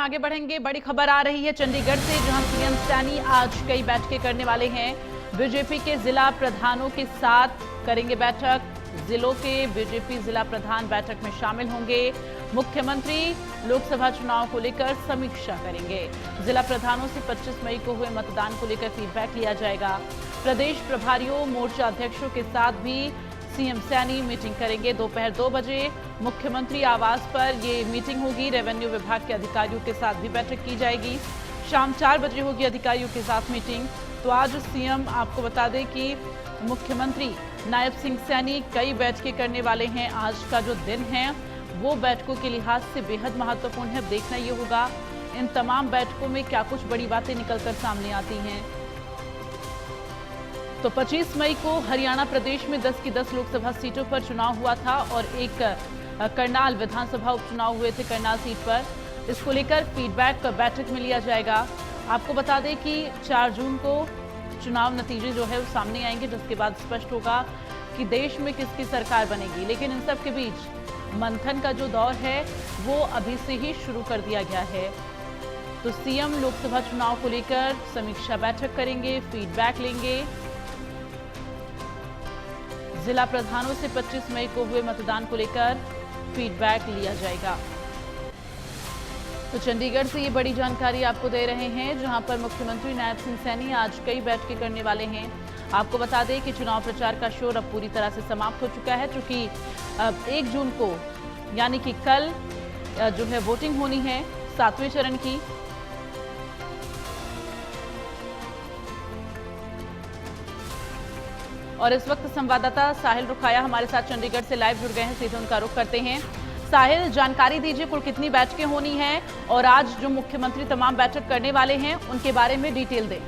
आगे बढ़ेंगे। बड़ी खबर आ रही है चंडीगढ़ से, जहां सीएम सैनी आज कई बैठकें करने वाले हैं। बीजेपी के जिला प्रधानों के साथ करेंगे बैठक। जिलों के बीजेपी जिला प्रधान बैठक में शामिल होंगे। मुख्यमंत्री लोकसभा चुनाव को लेकर समीक्षा करेंगे। जिला प्रधानों से 25 मई को हुए मतदान को लेकर फीडबैक लिया जाएगा। प्रदेश प्रभारियों, मोर्चा अध्यक्षों के साथ भी सीएम सैनी मीटिंग करेंगे। दोपहर 2 बजे मुख्यमंत्री आवास पर ये मीटिंग होगी। रेवेन्यू विभाग के अधिकारियों के साथ भी बैठक की जाएगी। शाम 4 बजे होगी अधिकारियों के साथ मीटिंग। तो आज सीएम, आपको बता दें कि मुख्यमंत्री नायब सिंह सैनी कई बैठकें करने वाले हैं। आज का जो दिन है वो बैठकों के लिहाज से बेहद महत्वपूर्ण है। देखना ये होगा इन तमाम बैठकों में क्या कुछ बड़ी बातें निकलकर सामने आती हैं। तो 25 मई को हरियाणा प्रदेश में 10 की 10 लोकसभा सीटों पर चुनाव हुआ था और एक करनाल विधानसभा उपचुनाव हुए थे करनाल सीट पर। इसको लेकर फीडबैक बैठक में लिया जाएगा। आपको बता दें कि 4 जून को चुनाव नतीजे जो है वो सामने आएंगे, जिसके बाद स्पष्ट होगा कि देश में किसकी सरकार बनेगी। लेकिन इन सब के बीच मंथन का जो दौर है वो अभी से ही शुरू कर दिया गया है। तो सीएम लोकसभा चुनाव को लेकर समीक्षा बैठक करेंगे, फीडबैक लेंगे। जिला प्रधानों से 25 मई को हुए मतदान को लेकर फीडबैक लिया जाएगा। तो चंडीगढ़ से ये बड़ी जानकारी आपको दे रहे हैं, जहां पर मुख्यमंत्री नायब सिंह सैनी आज कई बैठकें करने वाले हैं। आपको बता दें कि चुनाव प्रचार का शोर अब पूरी तरह से समाप्त हो चुका है, क्योंकि 1 जून को यानी कि कल जो है वोटिंग होनी है 7वें चरण की। और इस वक्त संवाददाता साहिल रुखाया हमारे साथ चंडीगढ़ से लाइव जुड़ गए हैं, सीधे उनका रुख करते हैं। साहिल, जानकारी दीजिए कुल कितनी बैठकें होनी हैं और आज जो मुख्यमंत्री तमाम बैठक करने वाले हैं उनके बारे में डिटेल दें।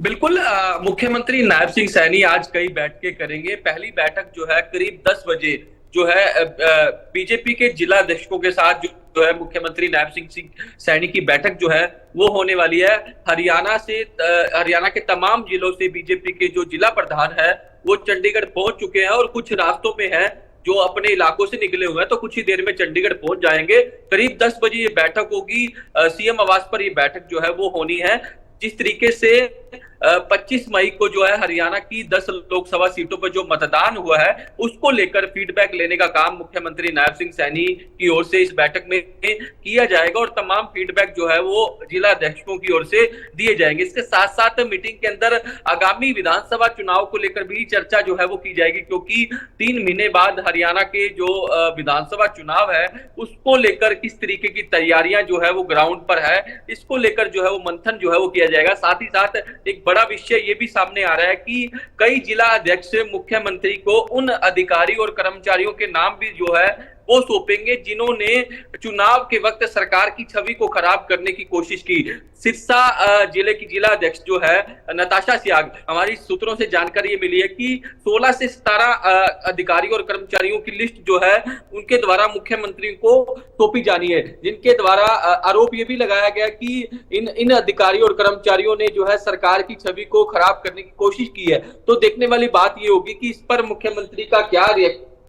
बिल्कुल, मुख्यमंत्री नायब सिंह सैनी आज कई बैठकें करेंगे। पहली बैठक जो है करीब 10 बजे जो है बीजेपी के जिला अध्यक्षों के साथ जो है मुख्यमंत्री नायब सिंह सैनी की बैठक जो है वो होने वाली है। हरियाणा के तमाम जिलों से बीजेपी के जो जिला प्रधान है वो चंडीगढ़ पहुंच चुके हैं और कुछ रास्तों में है जो अपने इलाकों से निकले हुए हैं, तो कुछ ही देर में चंडीगढ़ पहुंच जाएंगे। करीब 10 बजे ये बैठक होगी। सीएम आवास पर ये बैठक जो है वो होनी है। जिस तरीके से 25 मई को जो है हरियाणा की 10 लोकसभा सीटों पर जो मतदान हुआ है उसको लेकर फीडबैक लेने का काम मुख्यमंत्री नायब सिंह सैनी की ओर से इस बैठक में किया जाएगा और तमाम फीडबैक जो है वो जिला अध्यक्षों की ओर से दिए जाएंगे। इसके साथ साथ मीटिंग के अंदर आगामी विधानसभा चुनाव को लेकर भी चर्चा जो है वो की जाएगी, क्योंकि 3 महीने बाद हरियाणा के जो विधानसभा चुनाव है उसको लेकर किस तरीके की तैयारियां जो है वो ग्राउंड पर है, इसको लेकर जो है वो मंथन जो है वो किया जाएगा। साथ ही साथ एक बड़ा विषय ये भी सामने आ रहा है कि कई जिला अध्यक्ष मुख्यमंत्री को उन अधिकारी और कर्मचारियों के नाम भी जो है वो सौंपेंगे जिन्होंने चुनाव के वक्त सरकार की छवि को खराब करने की कोशिश की। सिरसा जिले की जिला अध्यक्ष जो है नताशा सियाग, हमारी सूत्रों से जानकारी ये मिली है कि 16 से 17 अधिकारियों और कर्मचारियों की लिस्ट जो है उनके द्वारा मुख्यमंत्री को सौंपी जानी है, जिनके द्वारा आरोप ये भी लगाया गया कि इन अधिकारियों और कर्मचारियों ने जो है सरकार की छवि को खराब करने की कोशिश की है। तो देखने वाली बात ये होगी कि इस पर मुख्यमंत्री का क्या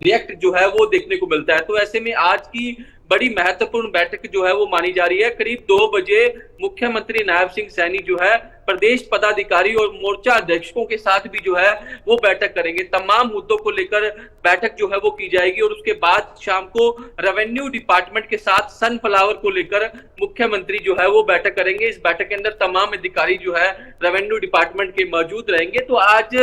रिएक्ट जो है वो देखने को मिलता है। तो ऐसे में आज की बड़ी महत्वपूर्ण बैठक जो है वो मानी जा रही है। करीब 2 बजे मुख्यमंत्री नायब सिंह सैनी जो है प्रदेश पदाधिकारी और मोर्चा अध्यक्षों के साथ भी जो है वो बैठक करेंगे। तमाम मुद्दों को लेकर बैठक जो है वो की जाएगी और उसके बाद शाम को रेवेन्यू डिपार्टमेंट के साथ सनफ्लावर को लेकर मुख्यमंत्री जो है वो बैठक करेंगे। इस बैठक के अंदर तमाम अधिकारी जो है रेवेन्यू डिपार्टमेंट के मौजूद रहेंगे। तो आज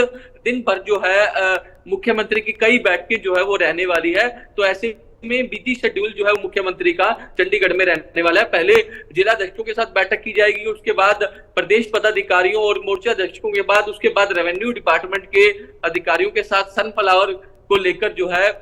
दिन भर जो है मुख्यमंत्री की कई बैठकें जो है वो रहने वाली है। तो ऐसे में बिजी शेड्यूल जो है मुख्यमंत्री का चंडीगढ़ में रहने वाला है। पहले जिला अध्यक्षों के साथ बैठक की जाएगी, उसके बाद प्रदेश पदाधिकारियों और मोर्चा अध्यक्षों के बाद उसके बाद रेवेन्यू डिपार्टमेंट के अधिकारियों के साथ सनफ्लावर को लेकर जो है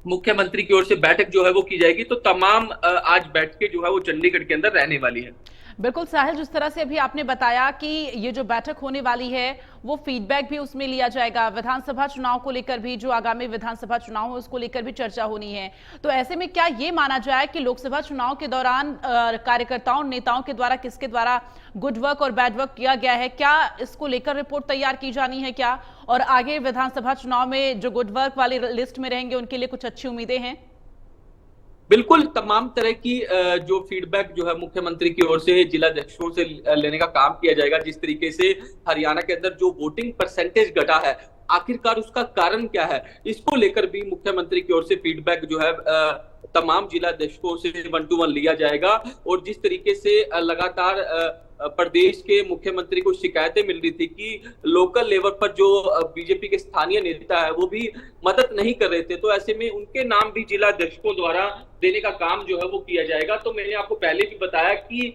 मुख्यमंत्री की ओर से बैठक जो है वो की जाएगी। तो तमाम आज बैठकें जो है वो चंडीगढ़ के अंदर रहने वाली है। बिल्कुल साहिल, जिस तरह से अभी आपने बताया कि ये जो बैठक होने वाली है वो फीडबैक भी उसमें लिया जाएगा। विधानसभा चुनाव को लेकर भी, जो आगामी विधानसभा चुनाव है उसको लेकर भी चर्चा होनी है। तो ऐसे में क्या ये माना जाए कि लोकसभा चुनाव के दौरान कार्यकर्ताओं नेताओं के द्वारा किसके द्वारा गुड वर्क और बैड वर्क किया गया है, क्या इसको लेकर रिपोर्ट तैयार की जानी है क्या? और आगे विधानसभा चुनाव में जो गुड वर्क वाली लिस्ट में रहेंगे उनके लिए कुछ अच्छी उम्मीदें हैं? बिल्कुल तमाम तरह की जो फीडबैक जो है मुख्यमंत्री की ओर से जिलाध्यक्षों से लेने का काम किया जाएगा। जिस तरीके से हरियाणा के अंदर जो वोटिंग परसेंटेज घटा है, आखिरकार उसका कारण क्या है, इसको लेकर भी मुख्यमंत्री की ओर से फीडबैक जो है तमाम जिलाध्यक्षों से 1 to 1 लिया जाएगा। और जिस तरीके से लगातार प्रदेश के मुख्यमंत्री को शिकायतें मिल रही थी कि लोकल लेवल पर जो बीजेपी के स्थानीय नेता है वो भी मदद नहीं कर रहे थे, तो ऐसे में उनके नाम भी जिलाध्यक्षों द्वारा देने का काम जो है वो किया जाएगा। तो मैंने आपको पहले भी बताया कि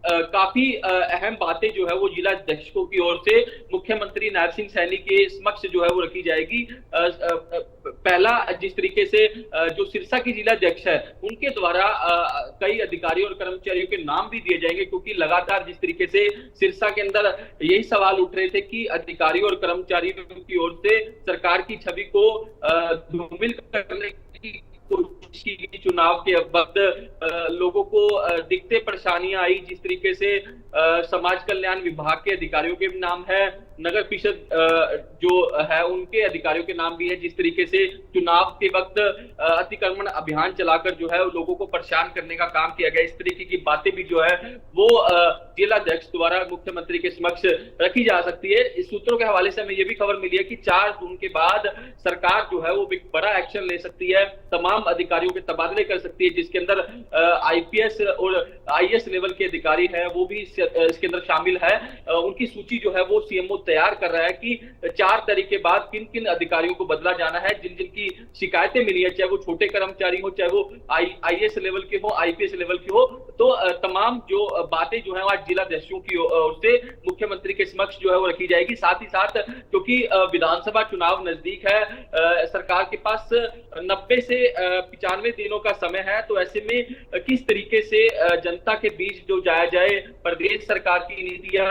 काफी अहम बातें जो है वो जिलाध्यक्षों की ओर से मुख्यमंत्री नायब सिंह सैनी के समक्ष जो है वो रखी जाएगी। पहला, जिस तरीके से जो सिरसा की जिलाध्यक्ष है उनके द्वारा कई अधिकारियों और कर्मचारियों के नाम भी दिए जाएंगे, क्योंकि लगातार जिस तरीके से सिरसा के अंदर यही सवाल उठ रहे थे कि अधिकारियों और कर्मचारियों की ओर से सरकार की छवि को धूमिल करने की कोशिश की गई। चुनाव के वक्त लोगों को दिक्कतें परेशानियां आई, जिस तरीके से समाज कल्याण विभाग के अधिकारियों के नाम है, नगर परिषद जो है उनके अधिकारियों के नाम भी है। जिस तरीके से चुनाव के वक्त अतिक्रमण अभियान चलाकर जो है लोगों को परेशान करने का काम किया गया, इस तरीके की बातें भी जो है वो जिलाध्यक्ष द्वारा मुख्यमंत्री के समक्ष रखी जा सकती है। इस सूत्रों के हवाले से हमें यह भी खबर मिली है कि 4 जून के बाद सरकार जो है वो एक बड़ा एक्शन ले सकती है, तमाम अधिकारियों के तबादले कर सकती है, जिसके अंदर आईपीएस और आईएएस लेवल के अधिकारी है वो भी इसके अंदर शामिल है। उनकी सूची जो है वो सीएमओ तैयार कर रहा है कि 4 तारीख के बाद किन किन अधिकारियों को बदला जाना है, जिन जिन की शिकायतें मिली है, चाहे वो छोटे कर्मचारी हो, चाहे वो आईएएस लेवल के हो, आईपीएस लेवल के हो। तो तमाम जो बातें जो है आज जिलाध्यक्षों की ओर से मुख्यमंत्री के समक्ष जो है वो रखी जाएगी। साथ ही साथ क्योंकि विधानसभा चुनाव नजदीक है, सरकार के पास 90 से 95 दिनों का समय है, तो ऐसे में किस तरीके से जनता के बीच जो जाया जाए, प्रदेश सरकार की नीतियां,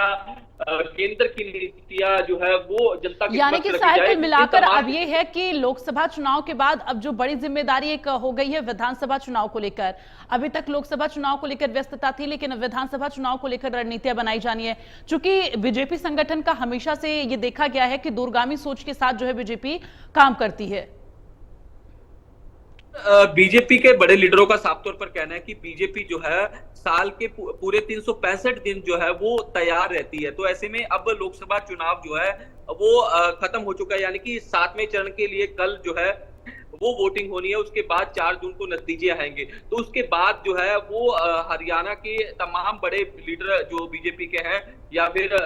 केंद्र की नीतियां जो है वो जनता के यानी कि साहिब कुल मिलाकर अब ये है कि लोकसभा चुनाव के बाद अब जो बड़ी जिम्मेदारी एक हो गई है विधानसभा चुनाव को लेकर। अभी तक लोकसभा चुनाव को लेकर व्यस्तता थी, लेकिन विधानसभा चुनाव को लेकर रणनीतियां बनाई जानी है। चूंकि बीजेपी संगठन का हमेशा से ये देखा गया है कि दूरगामी सोच के साथ जो है बीजेपी काम करती है। बीजेपी के बड़े लीडरों का साफ तौर पर कहना है कि बीजेपी जो है साल के पूरे 365 दिन जो है वो तैयार रहती है। तो ऐसे में अब लोकसभा चुनाव जो है वो खत्म हो चुका है, यानी कि 7वें चरण के लिए कल जो है वो वोटिंग होनी है। उसके बाद 4 जून को नतीजे आएंगे, तो उसके बाद जो है वो हरियाणा के तमाम बड़े लीडर जो बीजेपी के हैं या फिर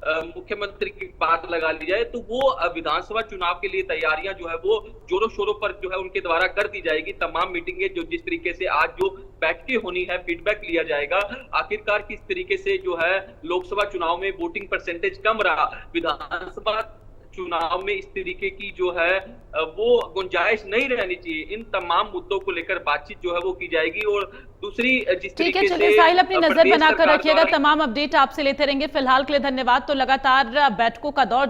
मुख्यमंत्री की बात लगा ली जाए तो वो विधानसभा चुनाव के लिए तैयारियां जो है वो जोरों शोरों पर जो है उनके द्वारा कर दी जाएगी। तमाम मीटिंगें जो जिस तरीके से आज जो बैठकें होनी है, फीडबैक लिया जाएगा, आखिरकार किस तरीके से जो है लोकसभा चुनाव में वोटिंग परसेंटेज कम रहा, विधानसभा चुनाव में इस तरीके की जो है वो गुंजाइश नहीं रहनी चाहिए। इन तमाम मुद्दों को लेकर बातचीत जो है वो की जाएगी। और दूसरी जिस ठीक है, तरीके चलिए से साहिल अपनी नजर बनाकर रखिएगा, तमाम अपडेट आपसे लेते रहेंगे। फिलहाल के लिए धन्यवाद। तो लगातार बैठकों का दौर